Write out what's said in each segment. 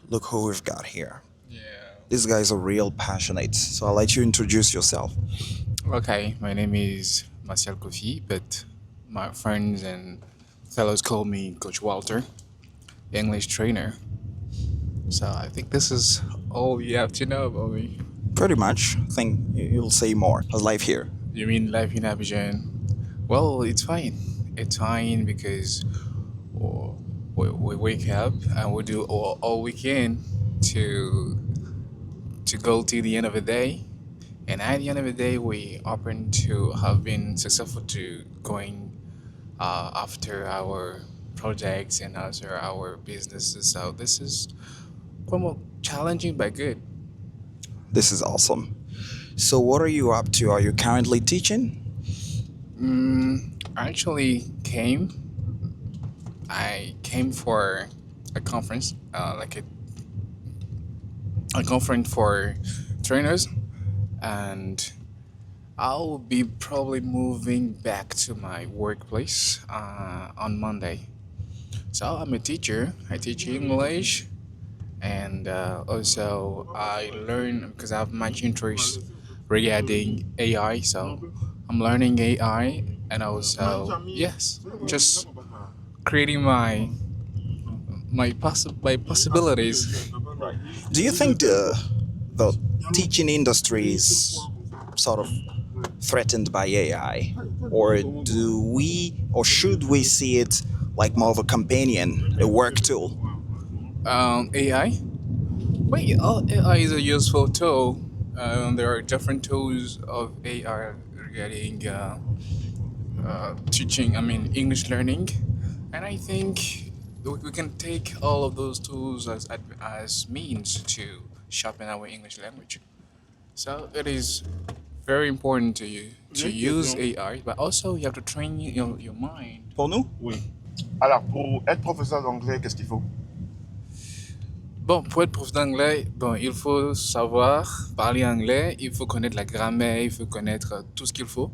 Look who we've got here. Yeah. These guys are real passionate. So I'll let you introduce yourself. Okay, my name is Marcel Kofi, but my friends and fellows call me Coach Walter, English trainer. So I think this is all you have to know about me. Pretty much. I think you'll say more. How's life here? You mean life in Abidjan? Well, it's fine. It's fine because oh, we wake up and we do all we can to to go to the end of the day. And at the end of the day, we happen to have been successful to going after our projects and after our businesses. So this is quite more challenging but good. This is awesome. So what are you up to? Are you currently teaching? I actually came. I came for a conference, like a conference for trainers, and I'll be probably moving back to my workplace on Monday. So I'm a teacher. I teach English, and also I learn because I have much interest regarding AI. So I'm learning AI, and also yes, just creating my possibilities. Do you think the teaching industry is sort of threatened by AI? Or do we or should we see it like more of a companion, a work tool? AI. Wait, AI is a useful tool. There are different tools of AI regarding teaching. I mean, English learning, and I think we can take all of those tools as means to sharpen our English language. So it is very important to you to use AI, but also you have to train your mind. Pour nous? Oui. Alors, pour être professeur d'anglais, qu'est-ce qu'il faut? Bon, pour être prof d'anglais, bon, il faut savoir parler anglais, il faut connaître la grammaire, il faut connaître tout ce qu'il faut.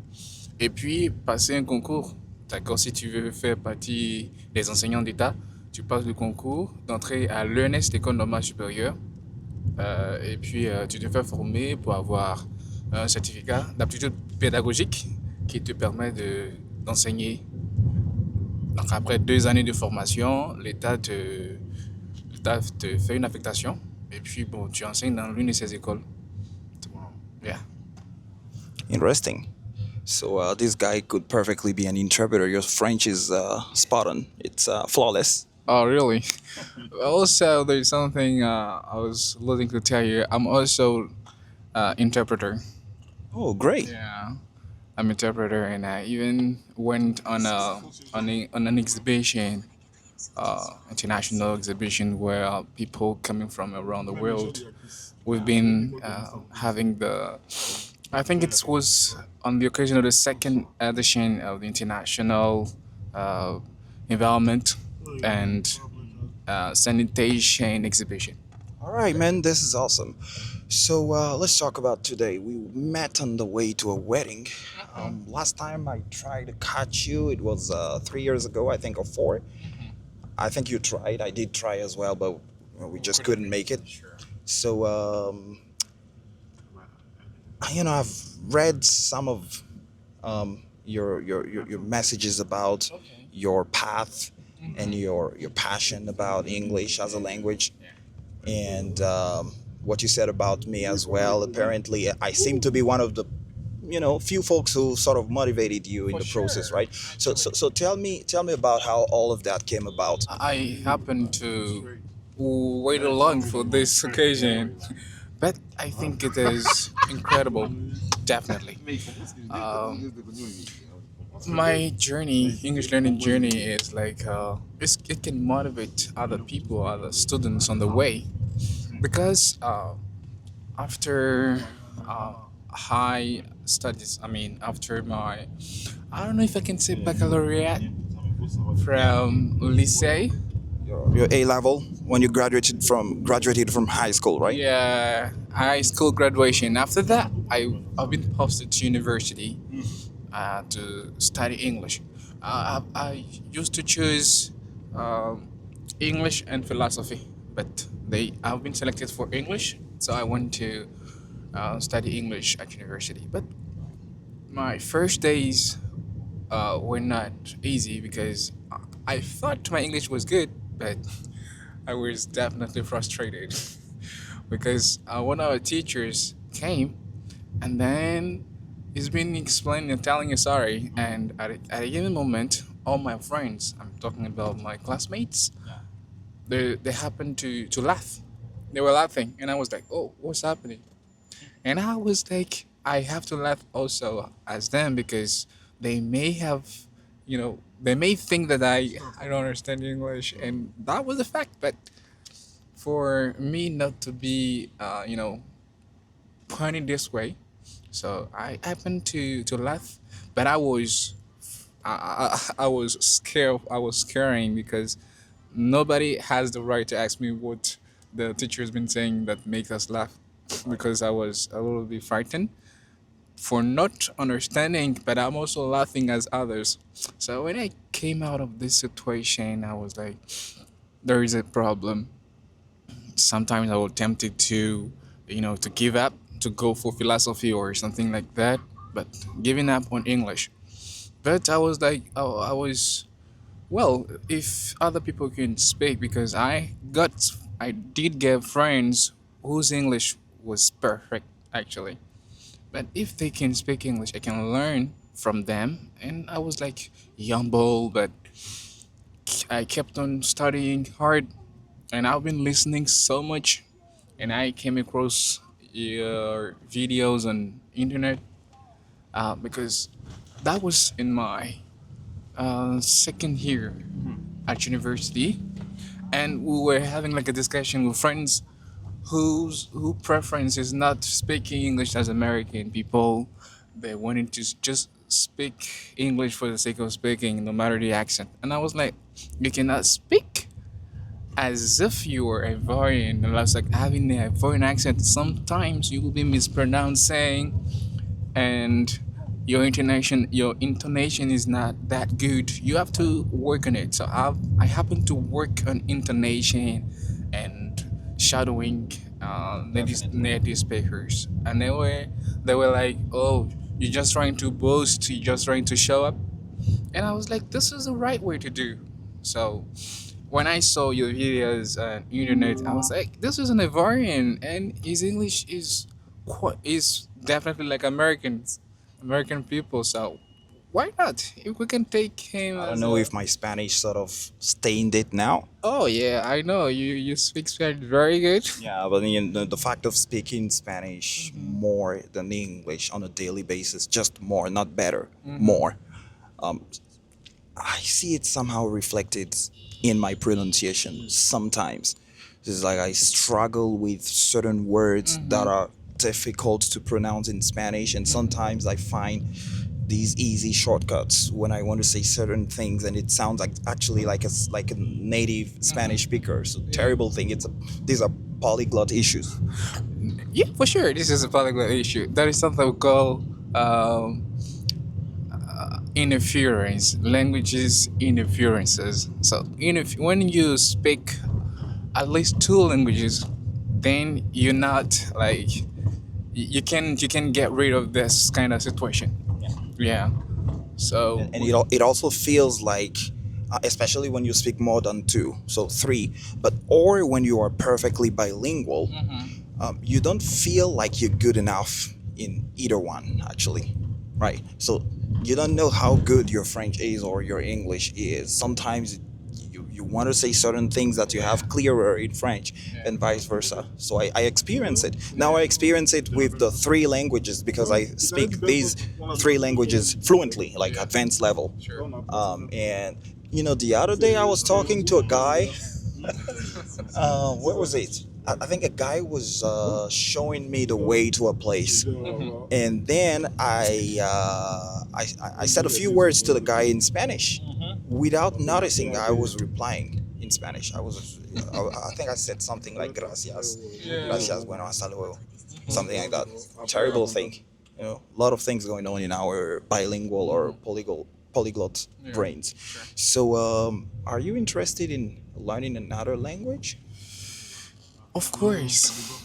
Et puis, passer un concours. D'accord, si tu veux faire partie des enseignants d'État, tu passes le concours d'entrée à l'ENS, l'École normale supérieure. Et puis, tu te fais former pour avoir un certificat d'aptitude pédagogique qui te permet d'enseigner. Donc, après 2 années de formation, l'État te fait une affectation. Et puis, bon, tu enseignes dans l'une de ces écoles. Yeah. Interesting. So this guy could perfectly be an interpreter. Your French is spot on. It's flawless. Oh, really? Also, there's something I was looking to tell you. I'm also interpreter. Oh, great. Yeah, I'm interpreter, and I even went on an exhibition, international exhibition where people coming from around the world. We've been having I think it was on the occasion of the second edition of the international uh, environment and sanitation exhibition. All right, man, this is awesome. So let's talk about today. We met on the way to a wedding. Last time I tried to catch you, it was 3 years ago, I think, or four. I think you tried. I did try as well, but we just couldn't make it. So, I've read some of your messages about your path and your passion about English as a language, and what you said about me as well. Apparently, I seem to be one of the few folks who sort of motivated you in For the process, sure, right? So tell me about how all of that came about. I happened to wait along for this occasion, but I think it is incredible, definitely. Um, my journey, English learning journey, is like it can motivate other people, other students on the way, because after uh, high studies, I mean, after my, I don't know if I can say baccalaureate from lycée. Your A level when you graduated from high school, right? Yeah, high school graduation. After that, I've been posted to university to study English. I used to choose English and philosophy but I've been selected for English, so I went to study English at university. But my first days were not easy because I thought my English was good, but I was definitely frustrated because one of our teachers came and then he's been explaining and telling you sorry, and at a given moment, all my friends, I'm talking about my classmates, they happened to laugh. They were laughing, and I was like, "Oh, what's happening?" And I was like, I have to laugh also as them because they may have, they may think that I don't understand English, and that was a fact. But for me not to be, pointed this way, so I happened to laugh, but I was scared. I was scaring because nobody has the right to ask me what the teacher's been saying that makes us laugh because I was a little bit frightened for not understanding, but I'm also laughing as others. So when I came out of this situation, I was like, there is a problem. Sometimes I was tempted to, to give up, to go for philosophy or something like that, but giving up on English. But I was like, oh, well, if other people can speak, because I did get friends whose English was perfect, actually. But if they can speak English, I can learn from them. And I was like humble, but I kept on studying hard, and I've been listening so much. And I came across your videos on internet because that was in my second year at university, and we were having like a discussion with friends who preference is not speaking English as American people. They wanted to just speak English for the sake of speaking, no matter the accent. And I was like, you cannot speak as if you were Ivorian. And I was like, having the Ivorian accent, sometimes you will be mispronouncing, and your intonation is not that good. You have to work on it. So I happen to work on intonation and shadowing native speakers, and they were like, "Oh, you're just trying to boast. You're just trying to show up." And I was like, "This is the right way to do." So when I saw your videos on internet, I was like, "This is an Ivorian, and his English is definitely like American people. So why not? If we can take him I don't as know a." if my Spanish sort of stained it now. Oh yeah, I know you speak Spanish very good. Yeah, but the fact of speaking Spanish more than English on a daily basis, just more, not better, more. Um, I see it somehow reflected in my pronunciation sometimes. It's like I struggle with certain words that are difficult to pronounce in Spanish, and sometimes I find these easy shortcuts when I want to say certain things, and it sounds like actually like a native Spanish speaker. So terrible thing. These are polyglot issues. Yeah, for sure. This is a polyglot issue. That is something we call um, interference, languages interferences. So when you speak at least two languages, then you're not like you can get rid of this kind of situation. Yeah. So And it also feels like, especially when you speak more than two, so three, but or when you are perfectly bilingual, you don't feel like you're good enough in either one, actually, right? So you don't know how good your French is or your English is. Sometimes you want to say certain things that you have clearer in French, and vice versa. So I experience it. Now I experience it with the three languages because I speak these three languages fluently, like advanced level. And the other day I was talking to a guy. Where was it? I think a guy was showing me the way to a place, and then I said a few words to the guy in Spanish, without noticing. I was replying in Spanish. I think I said something like gracias, gracias, bueno, hasta luego, something like that. Terrible thing. A lot of things going on in our bilingual or polyglot brains. So, are you interested in learning another language? Of course,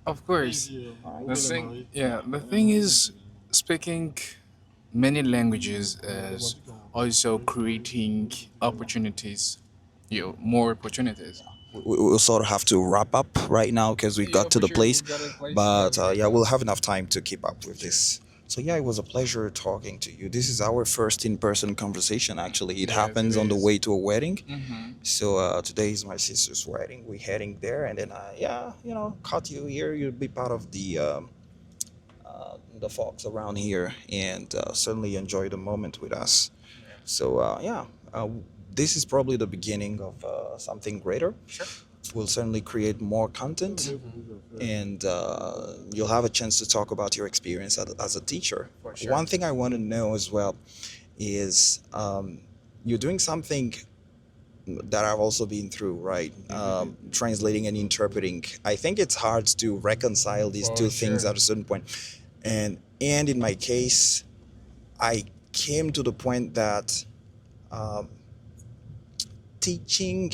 of course. The thing is, speaking many languages is also creating opportunities, more opportunities. We'll sort of have to wrap up right now because we've Yeah, got to for the sure. place. We've got a place. But yeah, we'll have enough time to keep up with this. So yeah, it was a pleasure talking to you. This is our first in-person conversation. Actually, it Yes, it happens on the is. way to a wedding. Mm-hmm. So today is my sister's wedding. We're heading there, and then yeah, caught you here. You'll be part of the folks around here, and certainly enjoy the moment with us. So yeah, this is probably the beginning of something greater. Sure. We'll certainly create more content, and you'll have a chance to talk about your experience as a teacher. For sure. One thing I want to know as well is you're doing something that I've also been through, right? Translating and interpreting. I think it's hard to reconcile these For two things sure. at a certain point. And in my case, I came to the point that um, teaching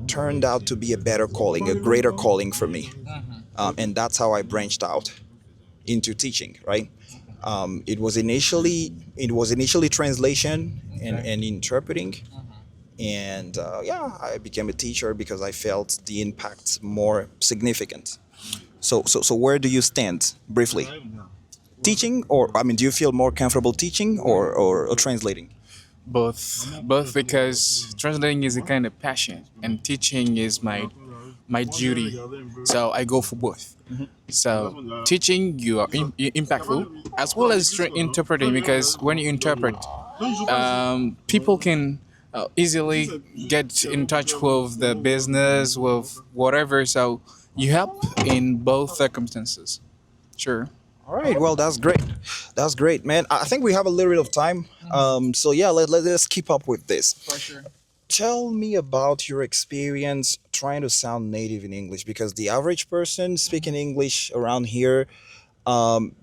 turned out to be a better calling, a greater calling for me. Mm-hmm. And that's how I branched out into teaching, right? It was initially translation and interpreting, and yeah, I became a teacher because I felt the impact more significant. So where do you stand briefly? Teaching, or I mean, do you feel more comfortable teaching or translating? Both because translating is a kind of passion and teaching is my duty, so I go for both. So teaching, you are impactful as well as interpreting, because when you interpret, people can easily get in touch with the business, with whatever, so you help in both circumstances. Sure. All right, well, that's great. That's great, man. I think we have a little bit of time. So yeah, let's keep up with this. For sure. Tell me about your experience trying to sound native in English, because the average person speaking English around here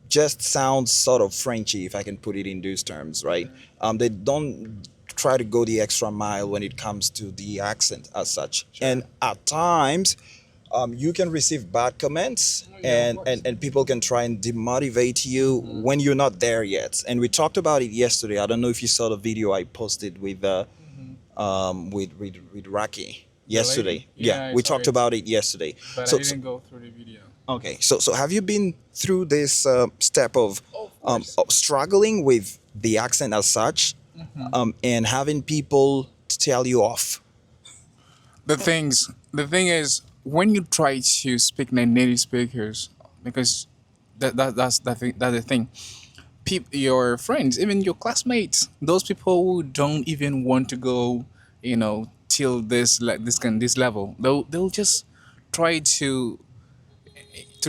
just sounds sort of Frenchy, if I can put it in those terms, right? They don't try to go the extra mile when it comes to the accent as such. And at times, you can receive bad comments, and people can try and demotivate you when you're not there yet. And we talked about it yesterday. I don't know if you saw the video I posted with Raki yesterday. Yeah, Yeah, I we saw talked it. about it yesterday. But So, I didn't go through the video. okay, so have you been through this step of struggling with the accent as such, and having people tell you off? The thing is, when you try to speak like native speakers, because that's the thing. Your friends, even your classmates, those people who don't even want to go, till this, like this level, they'll just try to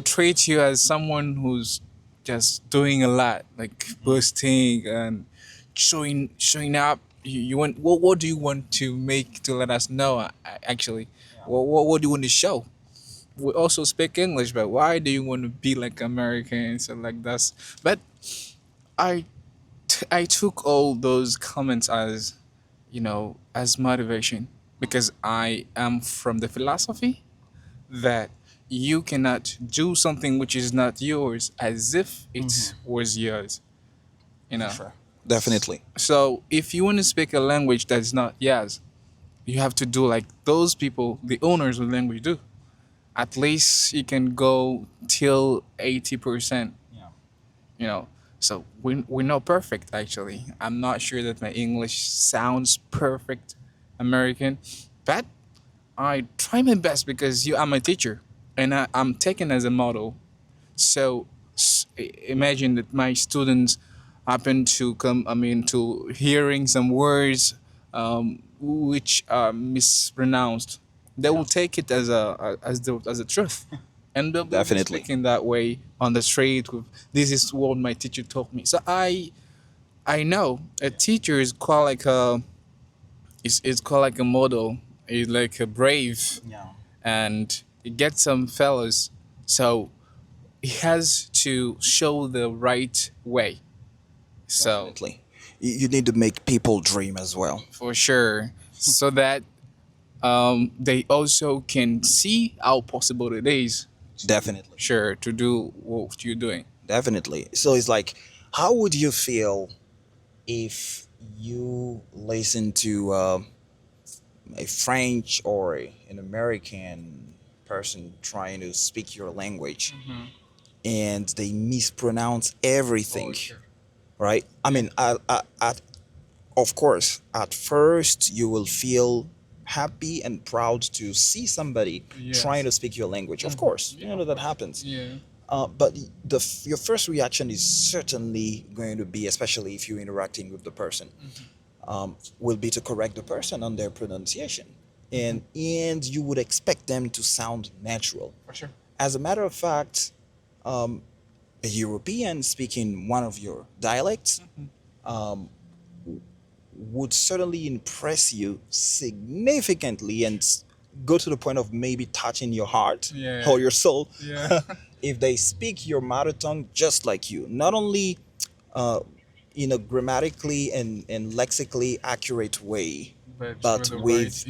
treat you as someone who's just doing a lot, like boasting and showing up. You want, what do you want to make to let us know? Actually, what do you want to show? We also speak English, but why do you want to be like Americans and like that? But I I took all those comments as, as motivation, because I am from the philosophy that you cannot do something which is not yours as if it was yours. You know. Sure. Definitely. So if you want to speak a language that's not yours, you have to do like those people, the owners of the language, do. At least you can go till 80%. Yeah. You know. So we're not perfect, actually. I'm not sure that my English sounds perfect American, but I try my best because you are my teacher, and I'm taken as a model. So imagine that my students happen to come, to hearing some words which are mispronounced. They will take it as a truth, and they'll be Definitely. speaking that way on the street. This is what my teacher taught me. So I know a teacher is called like a is called like a model. Is like a brave, Yeah. and he gets some fellows. So he has to show the right way. So Definitely. You need to make people dream as well. for sure, so that they also can see how possible it is, Definitely. sure, to do what you're doing. Definitely. So it's like, how would you feel if you listen to a French or an American person trying to speak your language and they mispronounce everything, right? I mean, of course, at first you will feel happy and proud to see somebody trying to speak your language. Of course, you know that happens. Yeah. But your first reaction is certainly going to be, especially if you're interacting with the person, will be to correct the person on their pronunciation, and you would expect them to sound natural. For sure. As a matter of fact, a European speaking one of your dialects would certainly impress you significantly and go to the point of maybe touching your heart Yeah. or your soul Yeah. if they speak your mother tongue just like you. Not only in a grammatically and lexically accurate way, but with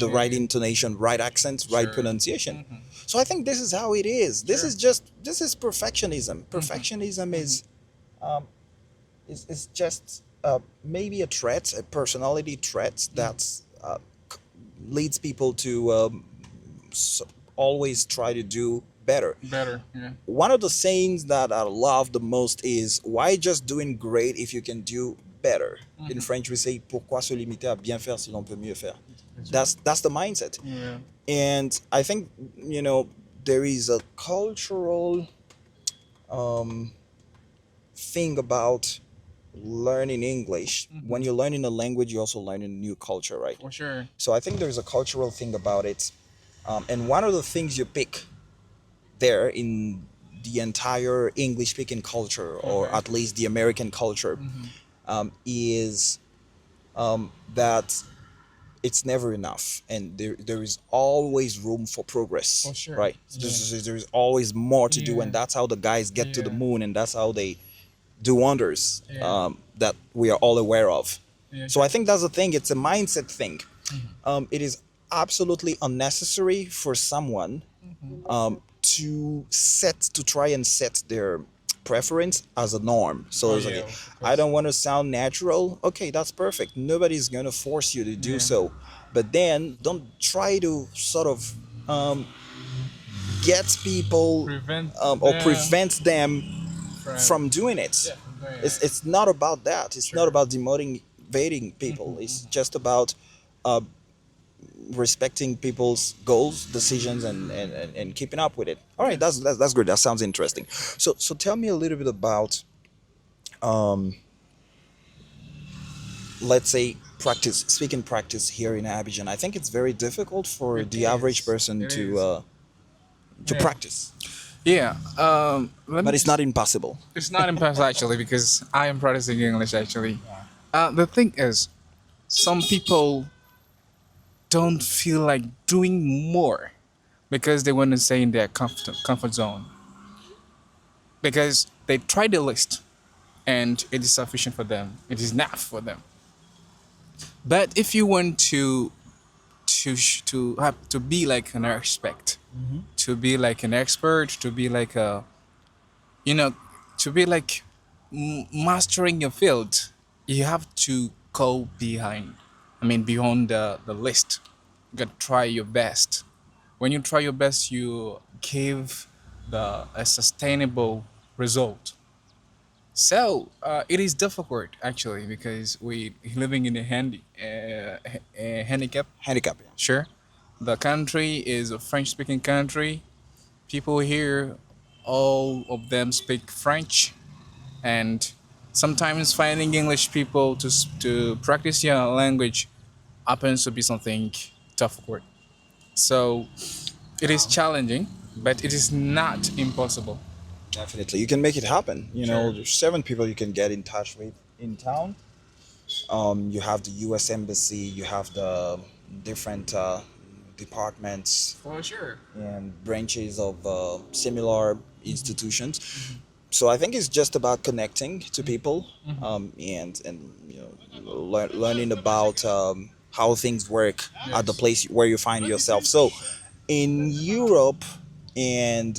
the right intonation, right accents, right Sure. pronunciation. So I think this is how it is. This Sure. is just this is perfectionism. Perfectionism is just maybe a threat, a personality threat that leads people to always try to do better. Better. Yeah. One of the sayings that I love the most is, why just doing great if you can do better? In French, we say, pourquoi se limiter à bien faire si l'on peut mieux faire? That's the mindset. Yeah. And I think, there is a cultural thing about learning English. When you're learning a language, you're also learning a new culture, right? For sure. So I think there's a cultural thing about it. And one of the things you pick there in the entire English speaking culture, or at least the American culture, is that it's never enough, and there is always room for progress. For sure. Right? Yeah. There's always more to do, Yeah. and that's how the guys get to the Yeah. moon, and that's how they do wonders Yeah. that we are all aware of. Yeah. So I think that's the thing. It's a mindset thing. It is absolutely unnecessary for someone to try and set their preference as a norm. So it's yeah, like, of I don't want to sound natural. Okay, that's perfect. Nobody's gonna force you to do Yeah. so. But then don't try to sort of get people Prevent or them prevent them from doing it. Yeah, It's not about that. It's not about demotivating people. It's just about respecting people's goals, decisions, and keeping up with it. All right, that's good. That sounds interesting. So tell me a little bit about, let's say, speaking practice here in Abidjan. I think it's very difficult for It the is. average person It to is. Yeah. practice, Yeah. but it's not impossible. It's not impossible actually, because I am practicing English actually. The thing is, some people don't feel like doing more because they want to stay in their comfort zone. Because they try the list and it is sufficient for them. It is enough for them. But if you want to be like an expert, to be like an expert, to be like a, to be like mastering your field, you have to go beyond the list. You gotta try your best. When you try your best, you give a sustainable result. So it is difficult actually, because we living in a handicap. Handicap. Sure, the country is a French-speaking country. People here, all of them speak French, and sometimes finding English people to practice your language happens to be something difficult. So it is challenging, but it is not impossible. Definitely, you can make it happen. Sure. There's 7 people you can get in touch with in town. You have the U.S. Embassy, you have the different departments For sure. and branches of similar institutions. So I think it's just about connecting to people, and learning about how things work at the Yes. place where you find yourself. So in Europe, and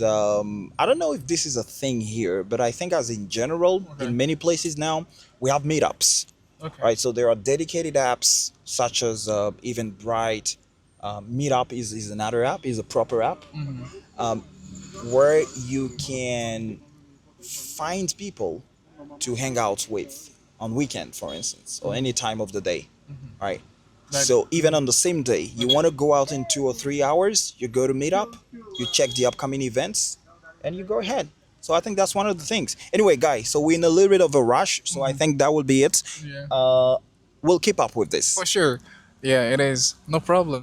I don't know if this is a thing here, but I think as in general, Okay. in many places now, we have meetups, Okay. right? So there are dedicated apps such as even Bright. Meetup is another app, is a proper app Mhm. where you can find people to hang out with on weekend, for instance, or any time of the day, right? Like, So even on the same day, you want to go out in 2 or 3 hours, you go to Meetup, you check the upcoming events, and you go ahead. So I think that's one of the things. Anyway, guys, so we're in a little bit of a rush, so I think that will be it. yeah. We'll keep up with this. For sure. Yeah, it is. No problem.